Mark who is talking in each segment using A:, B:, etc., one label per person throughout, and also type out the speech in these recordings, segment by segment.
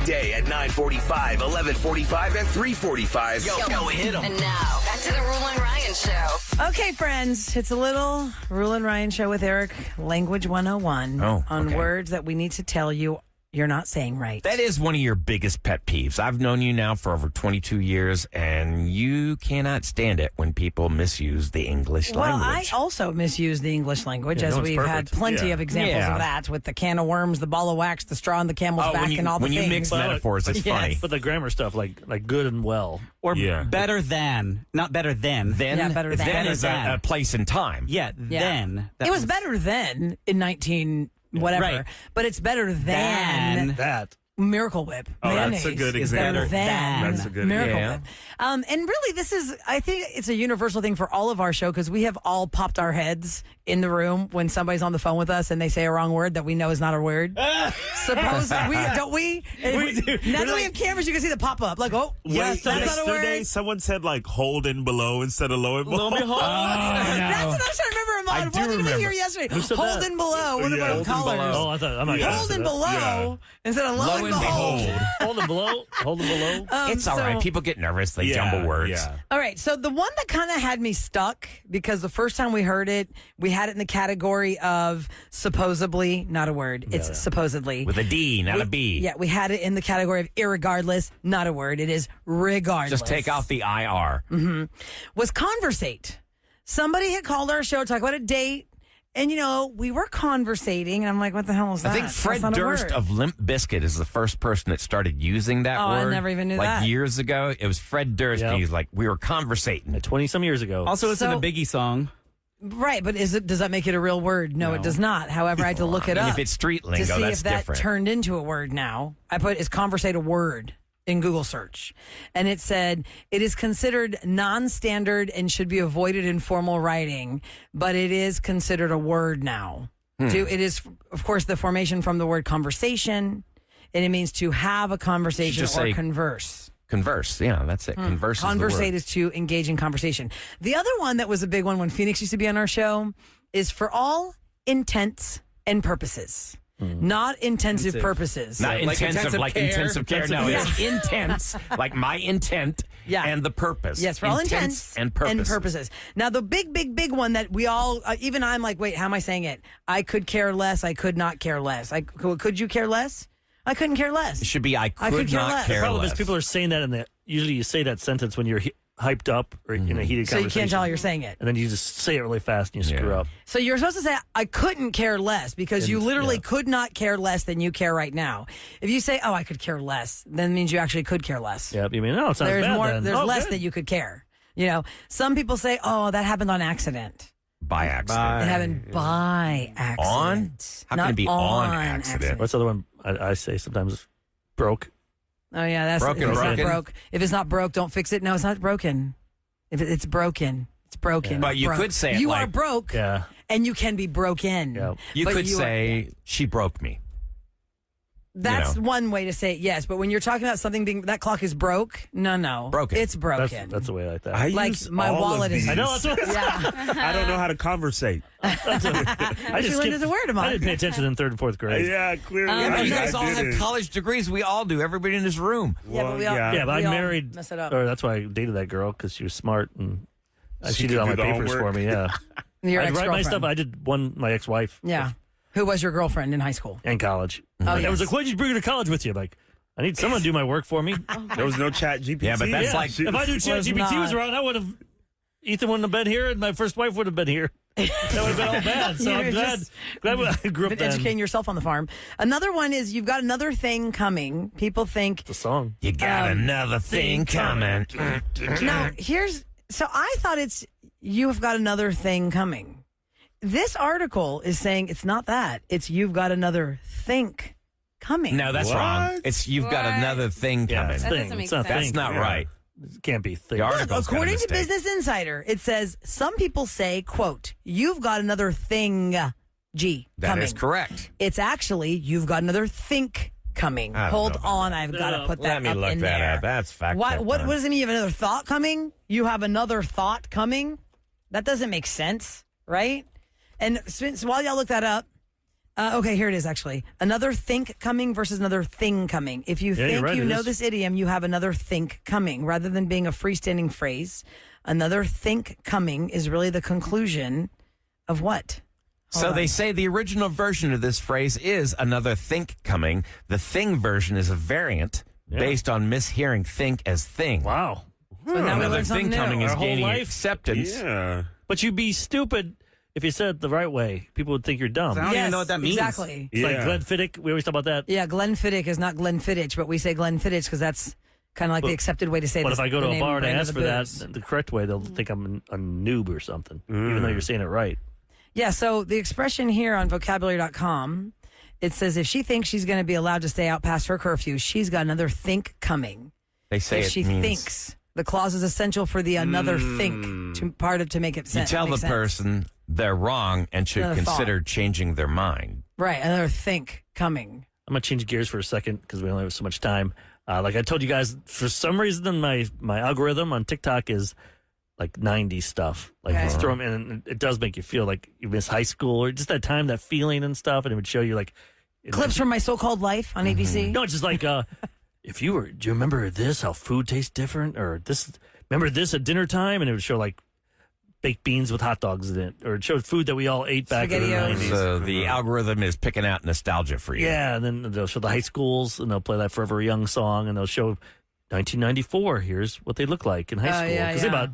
A: weekday at 9:45, 11:45, and 3:45. Yo, hit 'em.
B: And now, back to the Roula and Ryan Show.
C: Okay, friends, it's a little Roula and Ryan Show with Eric, Language 101, on words that we need to tell you you're not saying right.
D: That is one of your biggest pet peeves. I've known you now for over 22 years, and you cannot stand it when people misuse the English language.
C: I also misuse the English language, as
E: no one's
C: we've had
E: perfect.
C: plenty of examples of that, with the can of worms, the ball of wax, the straw on the camel's back, and all the
D: when
C: things.
D: you mix metaphors, it's funny.
E: But the grammar stuff, like good and well.
F: Or better than. Not better than.
D: Then,
C: Yeah, better than.
D: then is a place and time.
F: Yeah, then.
C: It was better then in 19 whatever,
F: Right.
C: but it's better than
E: That.
C: Miracle Whip.
E: Oh,
C: Mayonnaise
E: that's a good
C: is
E: example.
C: better than
E: That's a good
C: Miracle
D: example.
C: Whip. And really, I think it's a universal thing for all of our show, because we have all popped our heads in the room when somebody's on the phone with us and they say a wrong word that we know is not a word. Suppose don't we?
E: We do.
C: Now that we have cameras, you can see the pop up. Like, oh, yes, that's not a
G: Yesterday,
C: word.
G: someone said like hold and below instead of low and below.
C: That's what I was trying to remember, Ahmad.
D: I do
C: What did we
D: remember.
C: hear yesterday?
E: said
C: Hold
E: that?
C: and below. What about
D: and
C: callers?
D: below.
E: Oh, I thought I'm not gonna
C: Hold
E: say
C: and
E: that.
C: below instead of low and behold.
E: Hold them below. Hold them below.
D: It's all right. People get nervous. They jumble words.
G: Yeah.
C: All right, so the one that kind of had me stuck, because the first time we heard it, we had it in the category of supposedly, not a word. It's supposedly.
D: With a D, not a B.
C: Yeah, we had it in the category of irregardless, not a word. It is regardless.
D: Just take off the IR.
C: Was conversate. Somebody had called our show to talk about a date, and, we were conversating, and I'm like, what the hell is that?
D: I think Fred
C: That's not a
D: Durst
C: word.
D: of Limp Bizkit is the first person that started using that
C: Oh, I
D: word.
C: never even knew
D: like
C: that.
D: years ago. It was Fred Durst.
E: Yep.
D: And he's like, we were conversating.
E: 20-some years ago.
F: Also, it's in
C: So-
F: a Biggie song.
C: Right, but does that make it a real word? No, it does not. However, I had to look it
D: And
C: up
D: if it's street
C: to
D: lingo,
C: see
D: that's
C: if that
D: different.
C: turned into a word now. I put, is conversate a word in Google search. And it said, it is considered non-standard and should be avoided in formal writing, but it is considered a word now. It is, of course, the formation from the word conversation, and it means to have a conversation
D: just
C: or
D: say
C: converse.
D: Converse. Yeah, that's it. Converse is the
C: Conversate
D: word.
C: is to engage in conversation. The other one that was a big one when Phoenix used to be on our show is for all intents and purposes. Not intensive purposes.
D: Not
F: Like
D: intensive, like intensive care. No,
C: Yeah.
D: it's intense, like my intent
C: Yeah.
D: and the purpose.
C: Yes, for all intents
D: and purposes.
C: Now, the big one that we all, even I'm like, wait, how am I saying it? I could care less. I could not care less. Could you care less? I couldn't care less.
D: It should be I could
C: care
D: not
C: less.
D: care
E: The problem
D: less.
E: is people are saying that, and usually you say that sentence when you're hyped up or in a heated
C: So you
E: conversation.
C: can't tell you're saying it.
E: And then you just say it really fast and you screw
D: Yeah.
E: up.
C: So you're supposed to say, I couldn't care less, because you literally could not care less than you care right now. If you say, oh, I could care less, then it means you actually could care less.
E: Yeah, you mean, no, it's not
C: There's
E: bad
C: more.
E: then.
C: There's
E: Oh,
C: less
E: good.
C: that you could care. Some people say, "Oh, that happened on accident."
D: By accident.
C: It happened by accident.
D: How can
C: Not
D: it be on accident?
E: What's the other one I say sometimes? Broke.
C: Oh yeah, that's
D: Broken,
C: if it's
D: broken.
C: not broke. If it's not broke, don't fix it. No, it's not broken. If it's broken, it's broken.
D: But you
C: Broke.
D: could say it
C: you
D: like-
C: are broke,
E: Yeah.
C: and you can be broken.
E: Yeah.
D: You
C: But
D: could
C: you are-
D: say, she broke me.
C: That's
D: know.
C: one way to say it, yes. But when you're talking about something being that clock is broke, no,
D: Broken.
C: It's broken.
E: That's the way I like that.
G: I
C: Like,
G: use
C: my
G: all
C: wallet
G: of
C: is-
G: these.
E: I know. That's what
C: yeah.
G: I don't know how to conversate.
E: I
C: You
E: just
C: learned as a word, Ahmad.
E: I didn't pay attention in 3rd and 4th grade.
G: Yeah, clearly.
C: Yeah,
D: Yeah,
G: I
D: but you guys all have
G: didn't.
D: college degrees. We all do. Everybody in this room.
C: Yeah, but we all-
G: yeah.
E: Yeah, but
C: We
E: I
C: all
E: married,
C: mess it up.
E: or that's why I dated that girl, because she was smart and she
G: She
E: did all my
G: could do the
E: papers
G: homework.
E: for me. Yeah,
C: Your
E: I'd write my
C: ex-girlfriend.
E: stuff. I did my ex-wife.
C: Yeah. Who was your girlfriend in high school?
E: And college.
C: Oh,
E: I was
C: yes.
E: like, why'd you bring her to college with you? I'm like, I need someone to do my work for me.
G: There was no chat GPT.
D: Yeah, but that's
E: Yeah,
D: like-
E: if I knew ChatGPT was
C: not.
E: around, I would have. Ethan wouldn't have been here, and my first wife would have been here. That would have been all bad. So
C: You're
E: I'm glad
C: just
E: I grew up
C: Been
E: then.
C: educating yourself on the farm. Another one is you've got another thing coming. People think
E: The song.
D: You got another thing coming.
C: now so I thought it's you've got another thing coming. This article is saying it's not that. It's you've got another think coming.
D: No, that's
G: What?
D: wrong. It's you've got
H: What?
D: another thing
E: Yeah,
D: coming.
E: it's
H: That
E: thing.
H: doesn't make
E: It's not
H: sense.
D: That's
E: thing.
D: not
G: Yeah.
D: right.
E: It can't be thing.
D: The
C: Look,
D: article's got a
C: according to
D: mistake.
C: Business Insider, it says some people say, quote, you've got another thing G
D: That
C: coming.
D: is correct.
C: It's actually you've got another think coming.
D: I don't
C: Hold
D: know about
C: on, I've got to put that
D: Let me
C: up
D: look
C: in
D: that
C: there.
D: up. That's fact.
C: What does it mean? You have another thought coming? You have another thought coming? That doesn't make sense, right? And since while y'all look that up, Okay, here it is, actually. Another think coming versus another thing coming. If you
E: Yeah, you're
C: think
E: right,
C: you
E: it
C: know
E: is.
C: this idiom, you have another think coming. Rather than being a freestanding phrase, another think coming is really the conclusion of what? Hold
D: So
C: on.
D: they say the original version of this phrase is another think coming. The thing version is a variant based on mishearing think as thing.
E: Wow.
C: So now we
D: Another
C: learned something
D: thing coming
C: new.
D: is
E: Our whole
D: gaining
E: life?
D: acceptance.
G: Yeah.
E: But you'd be stupid if you said it the right way. People would think you're dumb.
F: I don't even know what that means.
C: Exactly.
E: It's like
G: Yeah.
E: Glenn Fiddick. We always talk about that.
C: Yeah, Glenfiddich is not Glenfiddich, but we say Glenfiddich because that's kind of like the accepted way to say
E: But
C: this.
E: if I go to
C: the
E: a
C: name
E: bar and
C: brand of
E: ask
C: the
E: for
C: booze.
E: that the correct way, they'll think I'm a noob or something, even though you're saying it right.
C: Yeah, so the expression here on vocabulary.com, it says if she thinks she's going to be allowed to stay out past her curfew, she's got another think coming.
D: They say
C: If
D: it
C: she
D: means
C: thinks. The clause is essential for the another think to make it
D: you
C: sense.
D: tell the
C: make sense.
D: person they're wrong and should
C: Another
D: consider
C: thought.
D: changing their mind.
C: Right, another think coming.
E: I'm gonna change gears for a second because we only have so much time. Like I told you guys, for some reason, my algorithm on TikTok is like 90s stuff. Like
C: Okay.
E: just throw them in, and it does make you feel like you miss high school or just that time, that feeling and stuff. And it would show you like
C: Clips from My So-Called Life on ABC.
E: No, it's just like if you were. Do you remember this? How food tastes different, or this? Remember this at dinner time, and it would show like baked beans with hot dogs in it, or it showed food that we all ate back in the
C: SpaghettiOs.
E: 90s.
D: So the algorithm is picking out nostalgia for you.
E: Yeah, and then they'll show the high schools, and they'll play that Forever Young song, and they'll show 1994. Here's what they look like in high school.
C: yeah,
E: Because
C: yeah.
E: about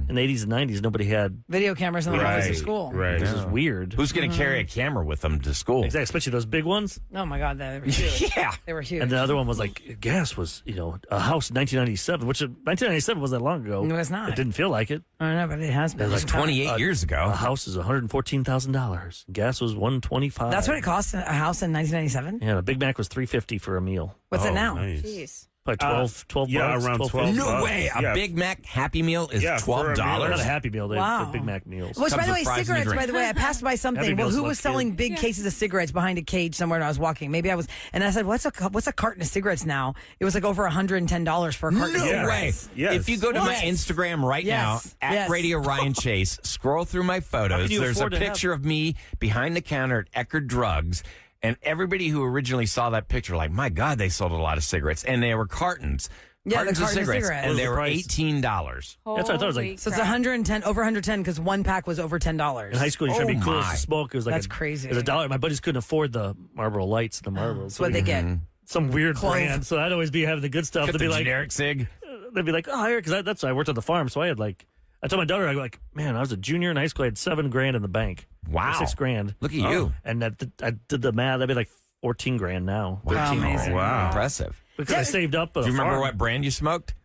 E: in the 80s and 90s, nobody had.
C: Video cameras in the halls of school.
G: Right.
E: This is weird.
D: Who's going to carry a camera with them to school?
E: Exactly, especially those big ones.
C: Oh my God, they were huge.
D: Yeah.
C: They were huge.
E: And the other one was like gas was, a house in 1997, which 1997 wasn't that long ago.
C: No, it's not.
E: It didn't feel like it.
C: I don't know, but it has been.
D: It was 28 years
E: A
D: ago.
E: house is $114,000. Gas was $125.
C: That's what it cost a house in 1997?
E: Yeah, a Big Mac was $3.50 for a meal.
C: What's it
G: Oh,
C: now?
G: nice.
B: Jeez.
E: Like 12
G: yeah,
E: bucks,
G: around
E: 12
G: 12
D: No
G: bucks.
D: way. A
G: Yeah.
D: Big Mac Happy Meal is
G: Yeah, for a meal.
E: Not a
D: $12.
E: Happy Meal. They're
C: Wow.
E: Big Mac meals.
C: Which, by
D: Comes
C: the
D: with
C: way,
D: fries and a
C: cigarettes,
D: drink.
C: by the way, I passed by
E: Happy
C: something. Well,
E: Meals
C: who
E: look
C: was selling
E: good.
C: big cases of cigarettes behind a cage somewhere when I was walking? Maybe I was, and I said, what's a carton of cigarettes now? It was like over $110 for a carton of
D: No
C: cigarettes.
D: way.
G: Yes.
D: If you go to my
C: What?
D: Instagram right
C: Yes.
D: now, at
C: Yes.
D: Radio Ryan Chase, scroll through my
E: How
D: photos.
E: can you
D: There's a
E: afford to have-
D: picture of me behind the counter at Eckerd Drugs. And everybody who originally saw that picture, like, my God, they sold a lot of cigarettes. And they were cartons.
C: Yeah, the
D: Cartons
C: carton of cigarettes.
D: And
E: What was
D: they
E: the
D: were
E: price?
D: $18.
E: That's what I thought. It was like
B: Holy
C: So it's
B: crap.
C: 110, over 110 because one pack was over $10.
E: in high school, you try to be
D: Oh,
E: cool
D: my.
E: to smoke. It was like
C: That's crazy.
E: It was $1. My buddies couldn't afford the Marlboro Lights, the Marlboro.
C: That's what they get.
E: Some weird
C: Clove.
E: brand. So I'd always be having the good stuff.
D: Get
E: They'd
D: the
E: be like,
D: generic cig.
E: they'd be like, oh, here, because that's I worked on the farm, so I had like. I told my daughter, I go like, man, I was a junior in high school. I had $7,000 in the bank.
D: Wow.
E: Or $6,000.
D: Look at you.
E: And I did the math. That'd be like $14,000 now.
C: Wow,
E: 13
C: amazing.
G: Wow.
D: Impressive.
E: Because I saved up.
D: Do you remember what brand you smoked?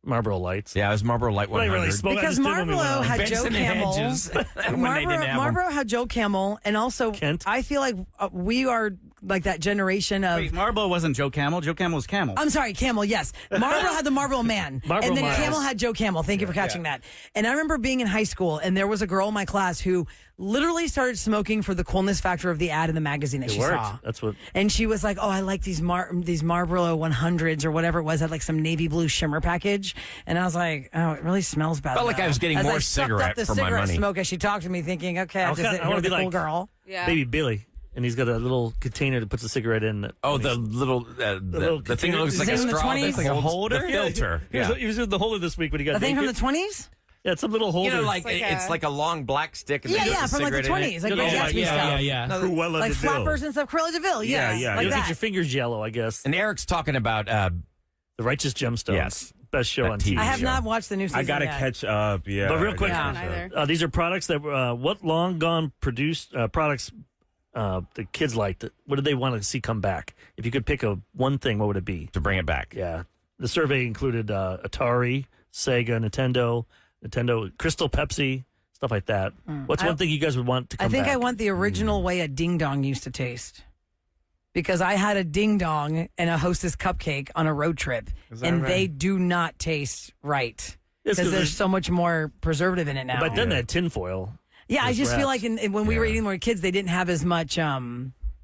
E: Marlboro Lights.
D: Yeah, it was Marlboro Light
E: Well, I
D: 100.
E: really spoke. I
C: Because
E: just did when we went
C: Marlboro
E: out.
C: had
D: Benson
C: Joe
D: and
C: Camel.
D: Hedges, when they didn't have 'em.
C: Marlboro had Joe Camel, and also
E: Kent.
C: I feel like we are like that generation of.
F: Wait, Marlboro wasn't Joe Camel. Joe Camel was Camel.
C: I'm sorry, Camel, yes. Marlboro had the Marlboro Man.
E: Marlboro
C: and then
E: Miles.
C: Camel had Joe Camel. Thank you for catching that. And I remember being in high school, and there was a girl in my class who literally started smoking for the coolness factor of the ad in the magazine that
E: It
C: she
E: worked.
C: saw.
E: That's what.
C: And she was like, oh, I like these Marlboro 100s or whatever it was. Had like some navy blue shimmer package. And I was like, oh, it really smells bad.
D: Felt like
C: though.
D: I was getting
C: As
D: more
C: I sucked up
D: cigarette
C: the
D: for my
C: cigarette
D: money.
C: smoke as she talked to me, thinking, okay, I
E: I
C: just sit here
E: wanna
C: with
E: be
C: the cool
E: like-
C: girl.
B: Yeah.
E: Baby Billy. And he's got a little container that puts a cigarette in.
D: Oh, the little,
E: little
D: the thing that looks like a
C: Is it in the
D: straw.
C: 20s?
D: that
C: Like a
D: holds
F: holder?
D: The filter. Yeah.
E: He was in the holder this week when he got
C: The thing from
E: naked.
C: the 20s?
E: Yeah, it's some little holder.
D: You know, like,
B: Like
D: it's
B: a-
D: like a long black stick. And
C: Yeah,
D: they put
C: yeah,
D: the
C: from like the
D: cigarette in
C: 20s.
D: it.
C: Like
E: Oh,
C: Gatsby
E: yeah,
C: stuff.
F: yeah.
G: Cruella
C: Like
G: de Vil.
C: flappers and stuff. Cruella de Vil,
G: Yeah,
C: yeah.
G: yeah.
C: Like
E: You'll
C: that.
E: get your fingers yellow, I guess.
D: And Eric's talking about
E: The Righteous Gemstones.
D: Yes.
E: Best show
D: That
E: on
D: TV
E: TV.
C: I have
D: show.
C: not watched the new season
G: I gotta
C: yet.
G: catch up. Yeah.
E: But real quick,
B: Yeah, I don't either.
E: these are products that what long gone produced products the kids liked. What did they want to see come back? If you could pick one thing, what would it be?
D: to bring it back.
E: Yeah, the survey included Atari, Sega, Nintendo, Crystal Pepsi, stuff like that. What's one thing you guys would want to come
C: I think
E: back?
C: I want the original way a ding dong used to taste. Because I had a ding dong and a Hostess cupcake on a road trip, and they do not taste right.
E: It's 'cause
C: Because there's
E: there's-
C: so much more preservative in it now.
E: But then they had tinfoil.
C: yeah, I
E: those
C: just feel
E: wraps.
C: like when we were eating when we were kids, they didn't have as much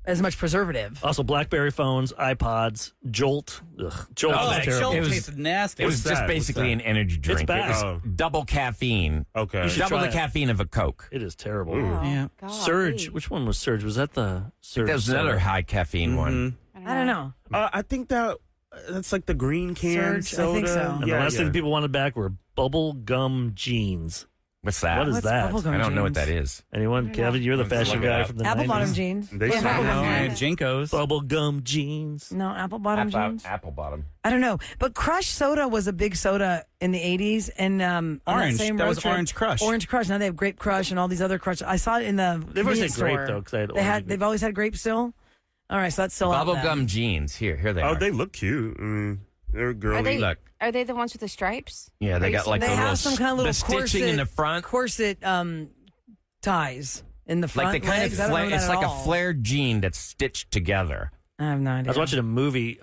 C: as much preservative.
E: Also, BlackBerry phones, iPods, Jolt. Ugh, Jolt
F: Oh,
E: is
F: that
E: terrible.
F: Jolt
D: It was-
F: tasted nasty.
D: It was
G: that?
D: just
G: What's
D: basically
G: that?
D: an energy drink.
E: bad.
D: It was
G: Oh.
D: double caffeine.
G: Okay.
E: You should
D: Double
E: try
D: the
E: it.
D: caffeine of a Coke.
E: It is terrible.
F: Yeah.
E: Surge. Which one was Surge? Was that the Surge?
D: That was another
E: soda?
D: high caffeine one.
C: I don't know.
G: I think that's like the green can
C: Surge, I think
G: soda.
C: so.
E: And the last thing people wanted back were bubble gum jeans.
D: What's that?
E: What is
C: What's
E: that?
C: bubblegum
D: I don't know what
C: jeans?
D: that is.
E: Anyone? Kevin, you're the fashion
D: look it
E: guy
D: up.
E: from the
C: Apple
E: 90s.
C: bottom jeans.
G: They
C: Yeah,
G: say
C: apple
G: no.
C: bottom
F: Yeah,
C: jeans.
F: Jinkos.
E: Bubble gum jeans.
C: No, apple bottom jeans.
D: Apple bottom.
C: I don't know, but Crush soda was a big soda in the 80s, and on
F: Orange.
C: That, same
F: That
C: road
F: was
C: trip,
F: Orange Crush.
C: Orange Crush. Now they have Grape Crush and all these other Crush. I saw it in the
E: They've always
C: convenience
E: had grape,
C: store.
E: though, 'cause I had orange.
C: They've always had grape still. All right, so that's still out then.
D: Bubblegum jeans. Here they
G: Oh,
D: are.
G: they look cute. I mean, they're girly.
D: Look.
H: Are they the ones with the stripes?
D: Yeah, they got like
C: They
D: the
C: have
D: little,
C: some kind of little
D: the stitching
C: corset
D: in the front.
C: corset ties in the front
D: Like they kind
C: legs.
D: of
C: I don't
D: flare,
C: know that
D: it's
C: at
D: like
C: all.
D: a flared jean that's stitched together.
C: I have no idea.
E: I was watching a movie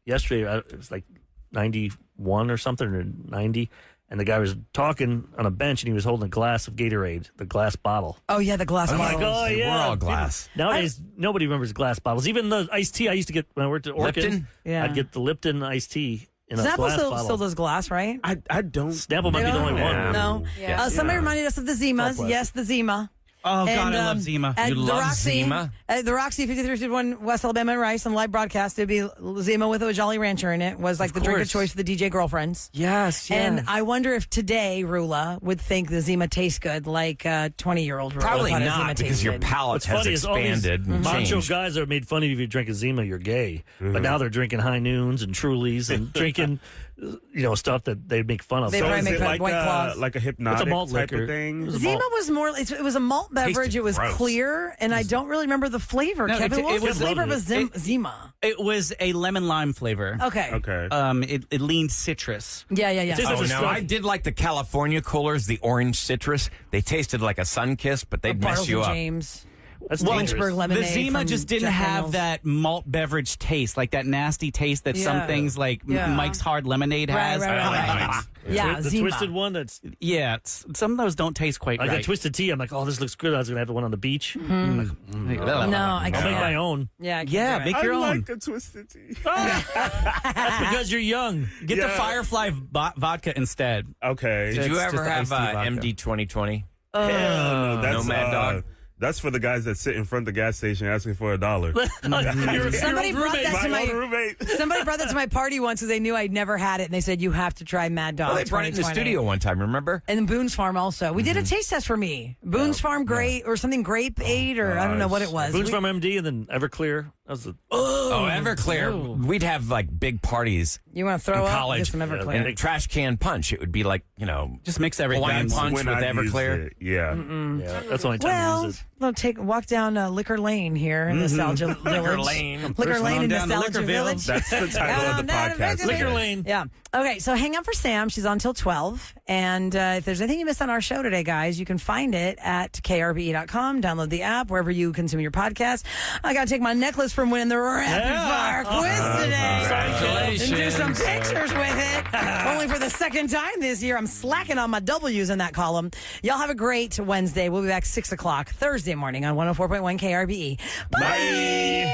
E: yesterday. It was like 91 or something, or 90. And the guy was talking on a bench, and he was holding a glass of Gatorade, the glass bottle.
C: Oh yeah, the glass
E: I'm like,
C: bottles.
E: oh,
D: They
E: yeah.
D: were all glass.
E: Nowadays, nobody remembers glass bottles. Even the iced tea I used to get when I worked at Orkin.
D: Lipton?
C: Yeah.
E: I'd get the Lipton iced tea in a
C: Snapple
E: glass
C: still
E: bottle.
C: does glass, right?
G: I don't.
E: Snapple might be the only one.
C: No.
H: Yeah.
C: Somebody reminded us of the Zimas.
E: Plastic.
C: Yes, the Zima.
F: Oh, God,
C: And,
F: I love Zima.
C: At
D: You
C: the
D: love
C: Roxy,
D: Zima?
C: At the Roxy 5351 West Alabama and Rice on live broadcast, it'd be Zima with a Jolly Rancher in it. Was like the drink of
F: course.
C: choice for the DJ girlfriends.
F: Yes,
C: And I wonder if today Roula would think the Zima tastes good, like 20-year-old Roula.
D: Probably
C: thought a
D: not,
C: Zima
D: because your
C: tasted.
D: palate
E: What's
D: has
E: funny is all these
D: expanded and
E: macho
D: changed.
E: guys that made fun of you if you drink a Zima, you're gay. But now they're drinking High Noons and Trulies and drinking, stuff that they make fun of.
C: They
G: So
C: probably
G: is
C: make
G: it
C: fun of
G: like
C: White Claws.
G: a hypnotic
E: It's a malt
G: type
E: liquor.
G: of thing?
E: It's a
C: Zima
E: malt.
C: was more. It was a malt beverage.
D: Tasted
C: It was
D: gross.
C: clear, and I don't really remember the flavor.
F: No,
C: Kevin,
F: it
C: what was
F: was
C: the flavor of a
E: lovely.
C: Zima?
F: It was a lemon lime flavor.
C: Okay.
G: Okay.
F: It leaned citrus.
C: Yeah.
E: It's just
D: Oh,
E: like a
D: no,
E: stuff-
D: I did like the California coolers, the orange citrus. They tasted like a sun kiss, but they'd mess
C: Bartles
D: you
C: and
D: up.
C: James.
E: That's
C: Lynchburg
E: dangerous.
C: lemonade.
F: The Zima
C: from
F: just didn't
C: Jack
F: have
C: Daniels.
F: that malt beverage taste, like that nasty taste that
C: Yeah.
F: some things like
C: Yeah.
F: Mike's Hard Lemonade
C: Right,
F: has.
C: right, right, right. Yeah,
E: the
C: Zima.
E: twisted one. That's
F: Yeah, some of those don't taste quite
E: I
F: right.
E: got twisted tea. I'm like, oh, this looks good. I was gonna have the one on the beach.
C: No, I
E: I'll
C: can't.
E: make my own.
C: Yeah, I can't
F: Yeah,
C: do it.
F: make your
G: I
F: own.
G: like a twisted tea.
E: That's because you're young.
F: Get the
G: Yeah.
F: Firefly vodka instead.
G: Okay.
D: Did you
F: It's
D: ever
F: just
D: have
F: iced tea vodka.
D: MD 2020?
G: Hell no, that's,
D: no Mad Dog?
G: That's for the guys that sit in front of the gas station asking for $1.
C: Somebody brought that to
G: My old
C: my.
G: roommate.
C: Somebody brought that to my party once because they knew I'd never had it, and they said you have to try Mad Dog.
D: Well, they brought it in the
C: 2020."
D: studio one time, remember?
C: And then Boone's Farm also. We did a taste test for me. Boone's Farm grape or something grape aid or I don't know what it was.
E: Boone's
C: We-
E: Farm MD and then Everclear. That was
D: Oh, Everclear. We'd have like big parties
C: You want to
D: in
C: throw up?
D: college
C: Get some Everclear.
D: and a trash can punch. It would be like,
F: Just mix everything.
D: Hawaiian punch
G: When
D: with
G: I've used
D: Everclear.
G: it, yeah.
E: yeah. That's the only time I
C: Well,
E: use it.
C: we'll walk down Liquor Lane here in Nostalgia Village.
D: Lane.
C: Liquor
F: First
C: Lane
F: on
C: in
F: down to
C: Nostalgia
F: Liquorville.
C: Village.
G: That's the title of the
C: Down to
G: podcast.
C: Liquor
E: Lane.
C: Yeah. Okay, so hang out for Sam. She's on till 12. And if there's anything you missed on our show today, guys, you can find it at krbe.com. Download the app wherever you consume your podcast. I got to take my necklace from winning the rapid fire quiz today. And do some pictures with it. Only for the second time this year. I'm slacking on my W's in that column. Y'all have a great Wednesday. We'll be back 6 o'clock Thursday morning on 104.1 KRBE. Bye.